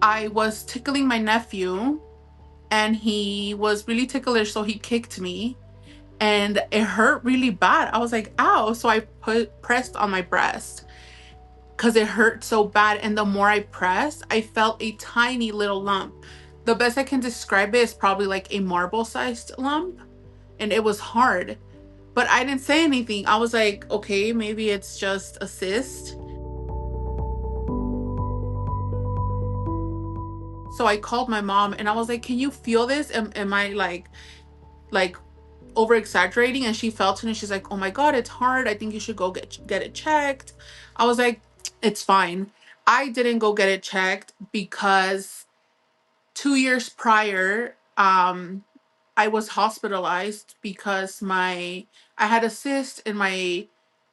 I was tickling my nephew and he was really ticklish, so he kicked me and it hurt really bad. I was like, ow. So I pressed on my breast because it hurt so bad. And the more I pressed, I felt a tiny little lump. The best I can describe it is probably like a marble sized lump. And it was hard. But I didn't say anything. I was like, okay, maybe it's just a cyst. So I called my mom and I was like, can you feel this? Am I like over exaggerating? And she felt it and she's like, oh my God, it's hard. I think you should go get it checked. I was like, it's fine. I didn't go get it checked because 2 years prior, I was hospitalized because I had a cyst in my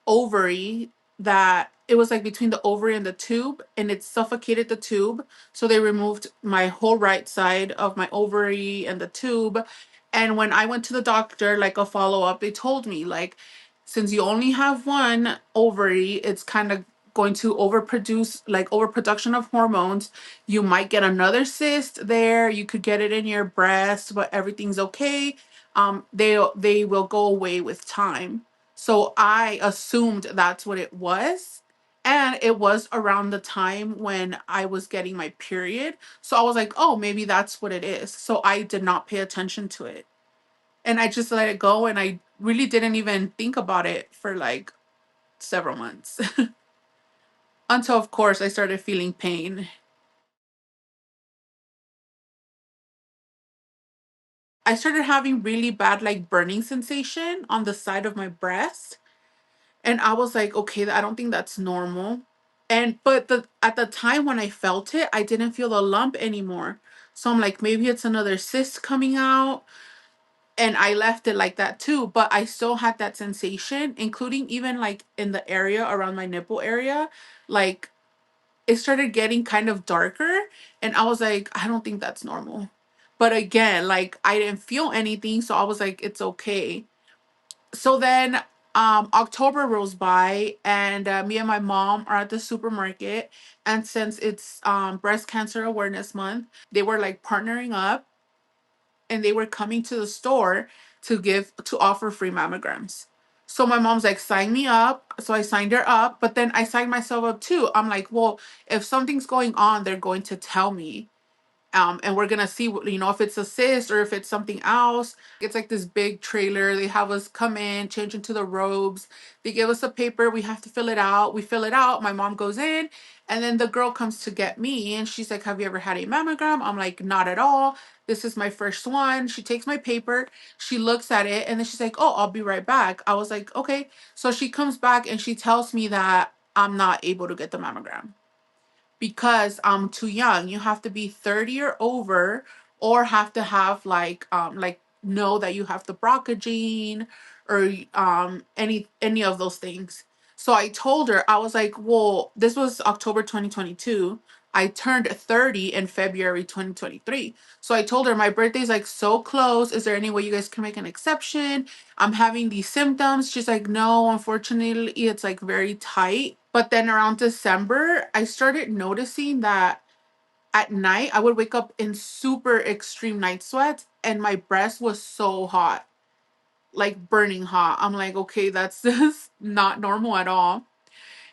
ovary that it was like between the ovary and the tube and it suffocated the tube. So they removed my whole right side of my ovary and the tube. And when I went to the doctor, like a follow-up, they told me like, since you only have one ovary, it's kind of going to overproduce, like overproduction of hormones. You might get another cyst there. You could get it in your breast, but everything's okay. They will go away with time. So I assumed that's what it was. And it was around the time when I was getting my period. So I was like, oh, maybe that's what it is. So I did not pay attention to it. And I just let it go. And I really didn't even think about it for like several months until, of course, I started feeling pain. I started having really bad, like burning sensation on the side of my breast. And I was like, okay, I don't think that's normal. And but at the time when I felt it, I didn't feel the lump anymore. So I'm like, maybe it's another cyst coming out. And I left it like that too. But I still had that sensation, including even like in the area around my nipple area. Like it started getting kind of darker. And I was like, I don't think that's normal. But again, like I didn't feel anything. So I was like, it's okay. So then October rolls by and me and my mom are at the supermarket, and since it's breast cancer awareness month, they were like partnering up and they were coming to the store to offer free mammograms. So my mom's like, sign me up. So I signed her up, but then I signed myself up too. I'm like, well, if something's going on, they're going to tell me, and we're gonna see if it's a cyst or if it's something else. It's like this big trailer. They have us come in, change into the robes. They give us a paper. We have to fill it out. We fill it out. My mom goes in, and then the girl comes to get me, and she's like, have you ever had a mammogram? I'm like, not at all. This is my first one. She takes my paper, she looks at it, and then she's like, oh, I'll be right back. I was like, okay. So she comes back and she tells me that I'm not able to get the mammogram because I'm too young. You have to be 30 or over, or have to have like know that you have the BRCA gene or any of those things. So I told her, I was like, well, this was October 2022. I turned 30 in February 2023. So I told her my birthday's like so close. Is there any way you guys can make an exception? I'm having these symptoms. She's like, no, unfortunately, it's like very tight. But then around December, I started noticing that at night I would wake up in super extreme night sweats and my breast was so hot, like burning hot. I'm like, okay, that's just not normal at all.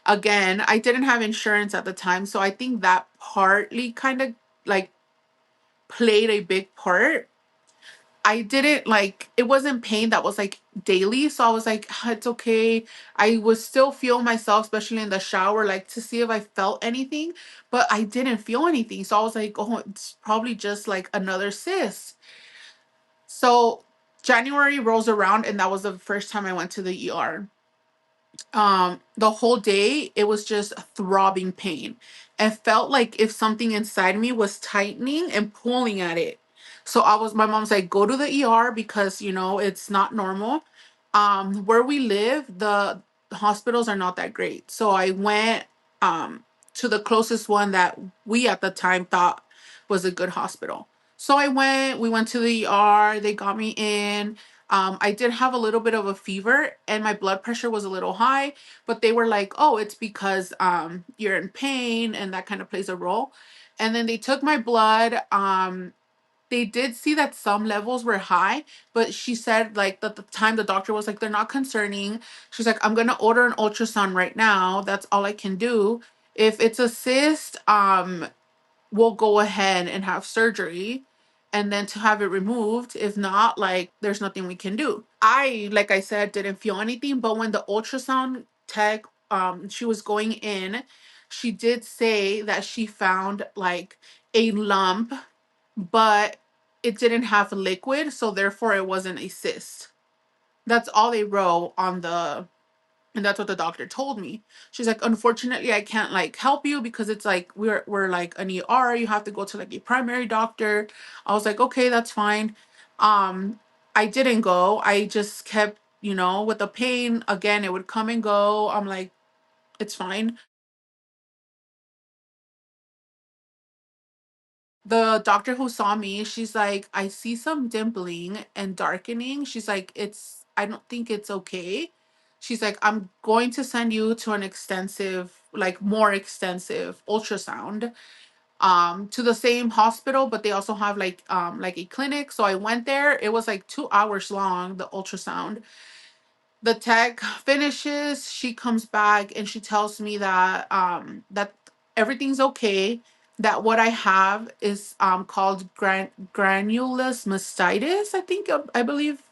Again, I didn't have insurance at the time, so I think that partly kind of like played a big part. I didn't like it wasn't pain that was like daily. So I was like, "Ah, it's okay." I would still feel myself, especially in the shower, like to see if I felt anything, but I didn't feel anything. So I was like, oh, it's probably just like another cyst. So January rolls around and that was the first time I went to the ER. The whole day it was just throbbing pain. It felt like if something inside me was tightening and pulling at it. So my mom's like, go to the ER because it's not normal. Where we live, the hospitals are not that great, so I went to the closest one that we at the time thought was a good hospital. So we went to the ER, they got me in. I did have a little bit of a fever and my blood pressure was a little high, but they were like, oh, it's because you're in pain and that kind of plays a role. And then they took my blood. They did see that some levels were high, but she said like that the time the doctor was like, they're not concerning. She's like, I'm gonna order an ultrasound right now. That's all I can do. If it's a cyst, we'll go ahead and have surgery and then to have it removed. If not, like there's nothing we can do. I, like I said, didn't feel anything, but when the ultrasound tech she was going in, she did say that she found like a lump, but it didn't have liquid, so therefore it wasn't a cyst. That's all they wrote on the, and that's what the doctor told me. She's like, unfortunately, I can't like help you because it's like we're like an ER. You have to go to like a primary doctor. I was like, okay, that's fine. Um, I didn't go. I just kept, with the pain. Again, it would come and go. I'm like, it's fine. The doctor who saw me, she's like, I see some dimpling and darkening. She's like, I don't think it's okay. She's like, I'm going to send you to an extensive, like more extensive ultrasound, to the same hospital, but they also have like a clinic. So I went there. It was like 2 hours long, the ultrasound. The tech finishes, she comes back and she tells me that that everything's okay, that what I have is called granulous mastitis, I think, I believe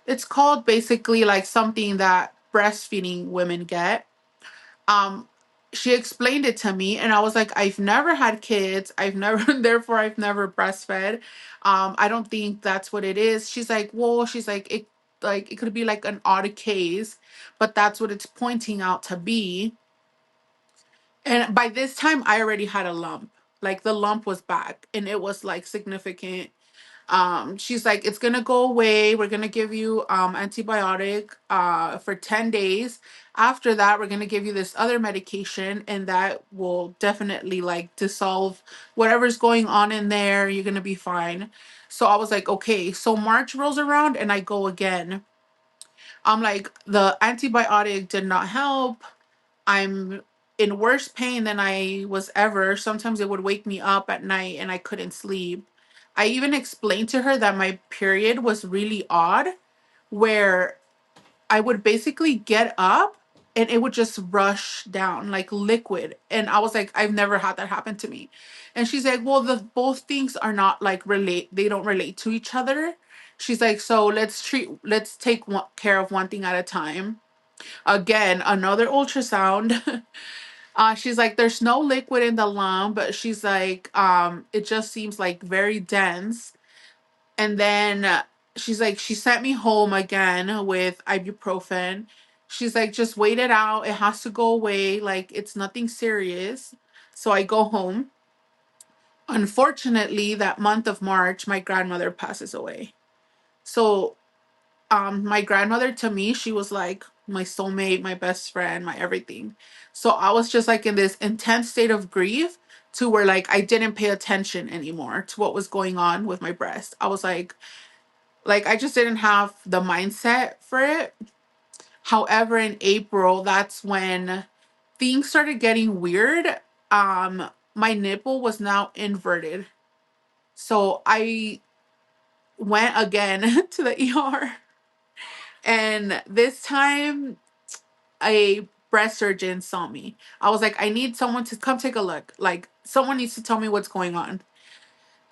it's called, basically like something that breastfeeding women get. um she explained it to me and I was like, I've never had kids, I've never therefore I've never breastfed. I don't think that's what it is. She's like, well, she's like it could be like an odd case, but that's what it's pointing out to be. And by this time I already had a lump. Like the lump was back and it was like significant. She's like, it's gonna go away, we're gonna give you antibiotic for 10 days. After that, we're gonna give you this other medication and that will definitely like dissolve whatever's going on in there. You're gonna be fine. So I was like, okay. So March rolls around and I go again. I'm like, the antibiotic did not help. I'm in worse pain than I was ever. Sometimes it would wake me up at night and I couldn't sleep. I even explained to her that my period was really odd, where I would basically get up and it would just rush down like liquid. And I was like, I've never had that happen to me. And she's like, well, the both things are not like they don't relate to each other. She's like, so let's take care of one thing at a time. Again, another ultrasound. She's like, there's no liquid in the lump, but she's like, it just seems like very dense. And then she's like, she sent me home again with ibuprofen. She's like, just wait it out. It has to go away. Like, it's nothing serious. So I go home. Unfortunately, that month of March, my grandmother passes away. So my grandmother, to me, she was like my soulmate, my best friend, my everything. So I was just like in this intense state of grief, to where like I didn't pay attention anymore to what was going on with my breast. I was like I just didn't have the mindset for it. However, in April, that's when things started getting weird. My nipple was now inverted. So I went again to the ER. And this time a breast surgeon saw me. I was like, I need someone to come take a look. Like, someone needs to tell me what's going on.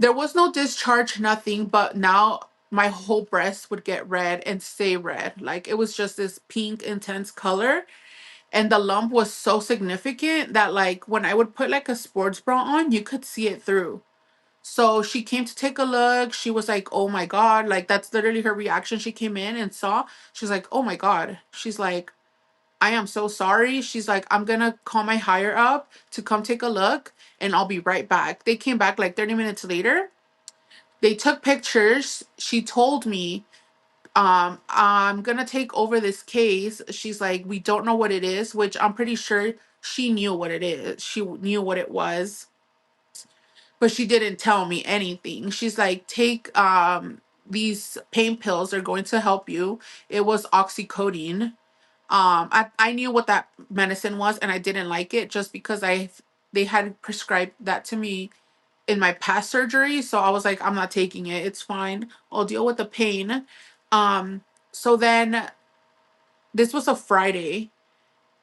There was no discharge, nothing, but now my whole breast would get red and stay red. Like, it was just this pink, intense color. And the lump was so significant that, like, when I would put like a sports bra on, you could see it through. So she came to take a look. She was like, oh my God. Like, that's literally her reaction. She came in and saw, she's like, oh my God. She's like, I am so sorry. She's like, I'm gonna call my higher up to come take a look and I'll be right back. They came back like 30 minutes later. They took pictures. She told me, I'm gonna take over this case. She's like, we don't know what it is, which I'm pretty sure she knew what it is. She knew what it was, but she didn't tell me anything. She's like, take these pain pills, are going to help you. It was oxycodone. I knew what that medicine was and I didn't like it just because they had prescribed that to me in my past surgery. So I was like, I'm not taking it. It's fine. I'll deal with the pain. Um, so then this was a Friday.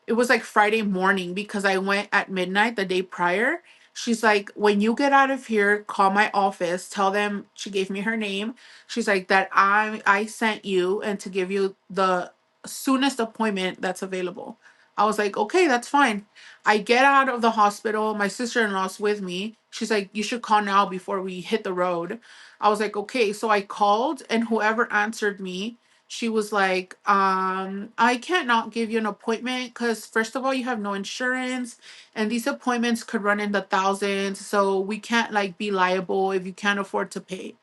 It was like Friday morning because I went at midnight the day prior. She's like, when you get out of here, call my office, tell them, she gave me her name. She's like, that I sent you and to give you the soonest appointment that's available. I was like, okay, that's fine. I get out of the hospital. My sister-in-law's with me. She's like, you should call now before we hit the road. I was like, okay. So I called, and whoever answered me, she was like, I can't not give you an appointment because first of all, you have no insurance, and these appointments could run in the thousands, so we can't like be liable if you can't afford to pay.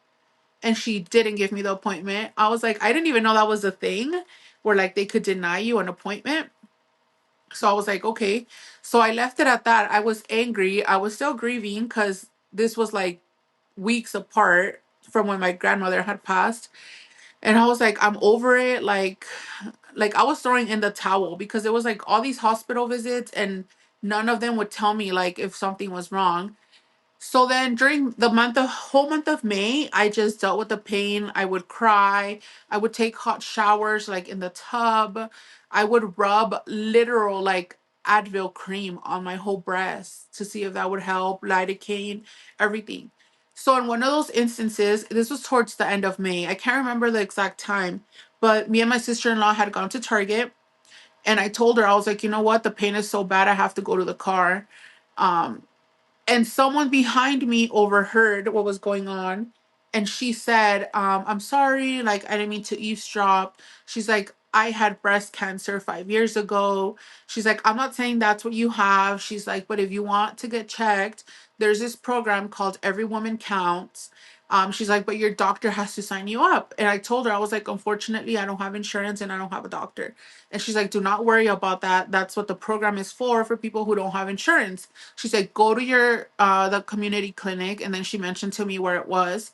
And she didn't give me the appointment. I was like, I didn't even know that was a thing where like they could deny you an appointment. So I was like, okay. So I left it at that. I was angry. I was still grieving because this was like weeks apart from when my grandmother had passed. And I was like, I'm over it. Like I was throwing in the towel because it was like all these hospital visits and none of them would tell me like if something was wrong. So then during the whole month of May, I just dealt with the pain. I would cry. I would take hot showers like in the tub. I would rub literal like Advil cream on my whole breast to see if that would help, lidocaine, everything. So in one of those instances, this was towards the end of May. I can't remember the exact time, but me and my sister-in-law had gone to Target, and I told her, I was like, you know what, the pain is so bad I have to go to the car. Um, and someone behind me overheard what was going on, and she said, I'm sorry, like I didn't mean to eavesdrop. She's like, I had breast cancer 5 years ago. She's like, I'm not saying that's what you have. She's like, but if you want to get checked, there's this program called Every Woman Counts. She's like, but your doctor has to sign you up. And I told her, I was like, unfortunately I don't have insurance and I don't have a doctor. And she's like, do not worry about that. That's what the program is for people who don't have insurance. She said, go to your the community clinic, and then she mentioned to me where it was.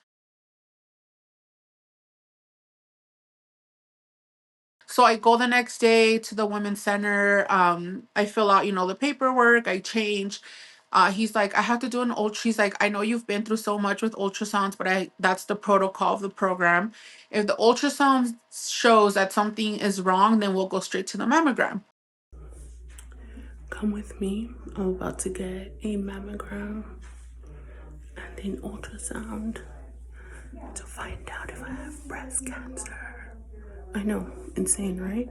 So I go the next day to the women's center. I fill out, the paperwork. I change. He's like, I have to do an ultra. He's like, I know you've been through so much with ultrasounds, but I that's the protocol of the program. If the ultrasound shows that something is wrong, then we'll go straight to the mammogram. Come with me. I'm about to get a mammogram and an ultrasound to find out if I have breast cancer. I know, insane, right?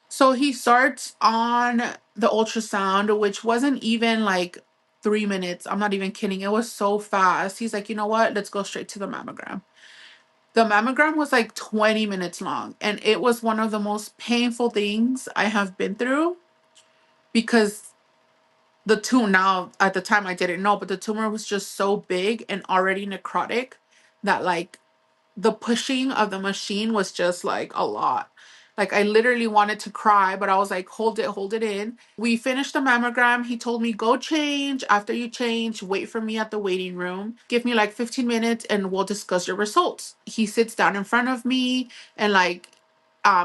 So he starts on the ultrasound, which wasn't even like 3 minutes. I'm not even kidding. It was so fast. He's like, you know what? Let's go straight to the mammogram. The mammogram was like 20 minutes long, and it was one of the most painful things I have been through because the tumor, now at the time I didn't know, but the tumor was just so big and already necrotic that like the pushing of the machine was just like a lot. Like I literally wanted to cry, but I was like, hold it in. We finished the mammogram. He told me, go change. After you change, wait for me at the waiting room. Give me like 15 minutes and we'll discuss your results. He sits down in front of me, and like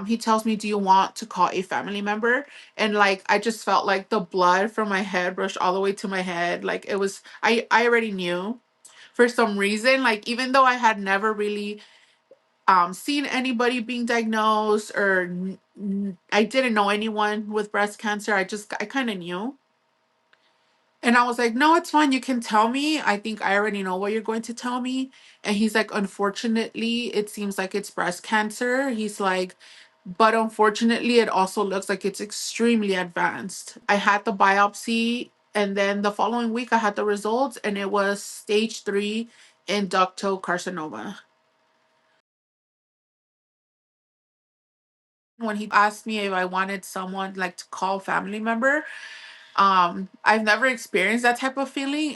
he tells me, do you want to call a family member? And like I just felt like the blood from my head rushed all the way to my head. Like it was, I already knew for some reason, like even though I had never really seen anybody being diagnosed, or I didn't know anyone with breast cancer. I kind of knew. And I was like, no, it's fine. You can tell me. I think I already know what you're going to tell me. And he's like, unfortunately, it seems like it's breast cancer. He's like, but unfortunately, it also looks like it's extremely advanced. I had the biopsy, and then the following week, I had the results, and it was stage 3 in ductal carcinoma. When he asked me if I wanted someone like to call family member, I've never experienced that type of feeling.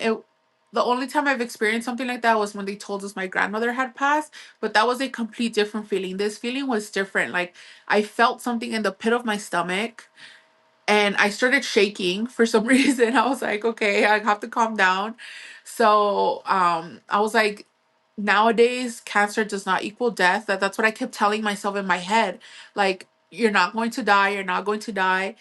The only time I've experienced something like that was when they told us my grandmother had passed, but that was a complete different feeling. This feeling was different. Like I felt something in the pit of my stomach, and I started shaking for some reason. I was like, okay, I have to calm down. So I was like, nowadays cancer does not equal death. That's what I kept telling myself in my head. Like, you're not going to die, you're not going to die.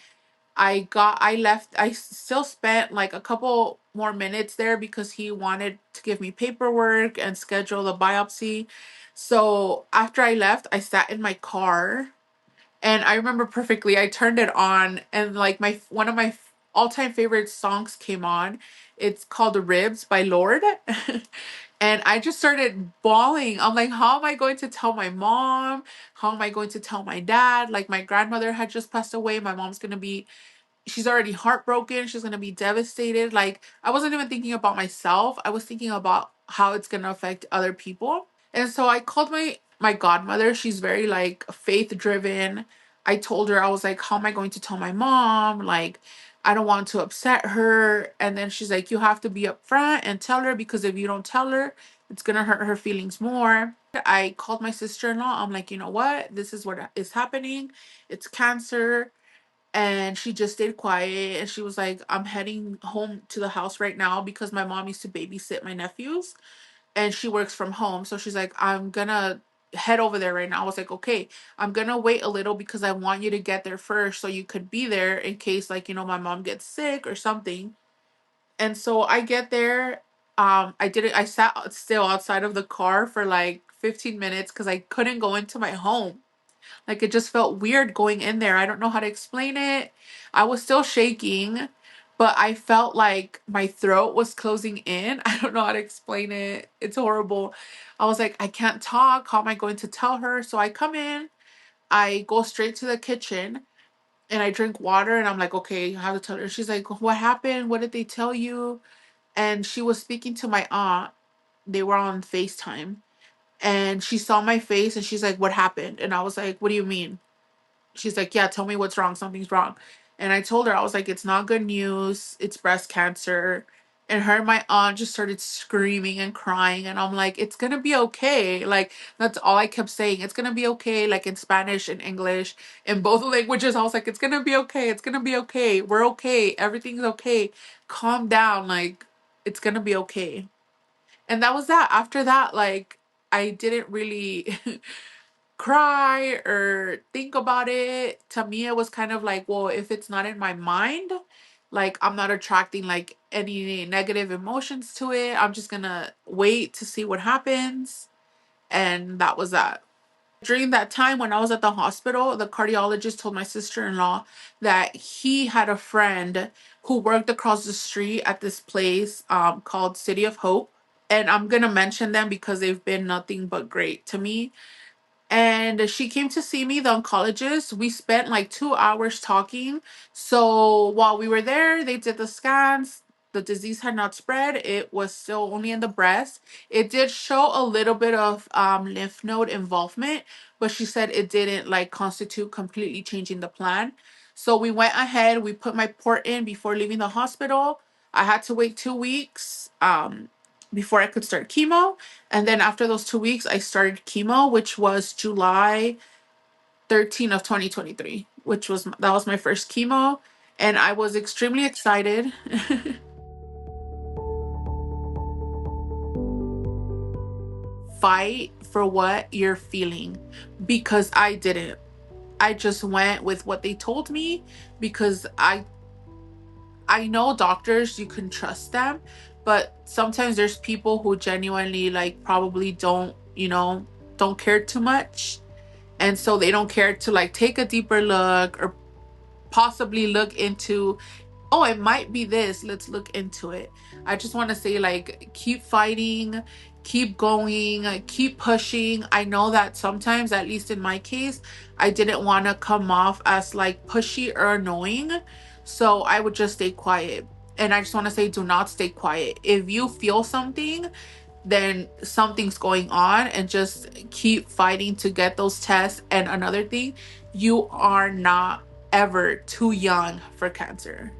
I still spent like a couple more minutes there because he wanted to give me paperwork and schedule the biopsy. So after I left, I sat in my car, and I remember perfectly. I turned it on, and like my one of my all-time favorite songs came on. It's called Ribs by Lord. And I just started bawling. I'm like, how am I going to tell my mom? How am I going to tell my dad? Like, my grandmother had just passed away. My mom's going to be, she's already heartbroken. She's going to be devastated. Like, I wasn't even thinking about myself. I was thinking about how it's going to affect other people. And so I called my godmother. She's very like faith driven. I told her, I was like, how am I going to tell my mom? Like, I don't want to upset her. And then she's like, you have to be upfront and tell her, because if you don't tell her, it's gonna hurt her feelings more. I called my sister-in-law. I'm like, you know what? This is what is happening. It's cancer. And she just stayed quiet, and she was like, I'm heading home to the house right now because my mom used to babysit my nephews, and she works from home. So she's like, I'm gonna head over there right now. I was like, okay, I'm gonna wait a little because I want you to get there first so you could be there in case, like, my mom gets sick or something. And so I get there. I sat still outside of the car for like 15 minutes because I couldn't go into my home. Like, it just felt weird going in there. I don't know how to explain it. I was still shaking, but I felt like my throat was closing in. I don't know how to explain it. It's horrible. I was like, I can't talk. How am I going to tell her? So I come in, I go straight to the kitchen, and I drink water, and I'm like, okay, I have to tell her. She's like, what happened? What did they tell you? And she was speaking to my aunt. They were on FaceTime, and she saw my face, and she's like, what happened? And I was like, what do you mean? She's like, yeah, tell me what's wrong. Something's wrong. And I told her, I was like, it's not good news. It's breast cancer. And her and my aunt just started screaming and crying. And I'm like, it's going to be okay. Like, that's all I kept saying. It's going to be okay. Like, in Spanish and English, in both languages. I was like, it's going to be okay. It's going to be okay. We're okay. Everything's okay. Calm down. Like, it's going to be okay. And that was that. After that, like, I didn't really cry or think about it. To me, it was kind of like, well, if it's not in my mind, like, I'm not attracting like any negative emotions to it. I'm just gonna wait to see what happens. And that was that. During that time when I was at the hospital, the cardiologist told my sister-in-law that he had a friend who worked across the street at this place called City of Hope. And I'm gonna mention them because they've been nothing but great to me. And she came to see me, the oncologist. We spent like 2 hours talking. So while we were there, they did the scans. The disease had not spread. It was still only in the breast. It did show a little bit of lymph node involvement, but she said it didn't like constitute completely changing the plan. So we went ahead. We put my port in before leaving the hospital. I had to wait 2 weeks before I could start chemo. And then after those 2 weeks, I started chemo, which was July 13 of 2023, which was that was my first chemo. And I was extremely excited. Fight for what you're feeling, because I didn't. I just went with what they told me because I know doctors, you can trust them, but sometimes there's people who genuinely like probably don't care too much. And so they don't care to like take a deeper look or possibly look into, oh, it might be this, let's look into it. I just want to say, like, keep fighting, keep going, keep pushing. I know that sometimes, at least in my case, I didn't want to come off as like pushy or annoying, so I would just stay quiet. And I just want to say, do not stay quiet. If you feel something, then something's going on, and just keep fighting to get those tests. And another thing, you are not ever too young for cancer.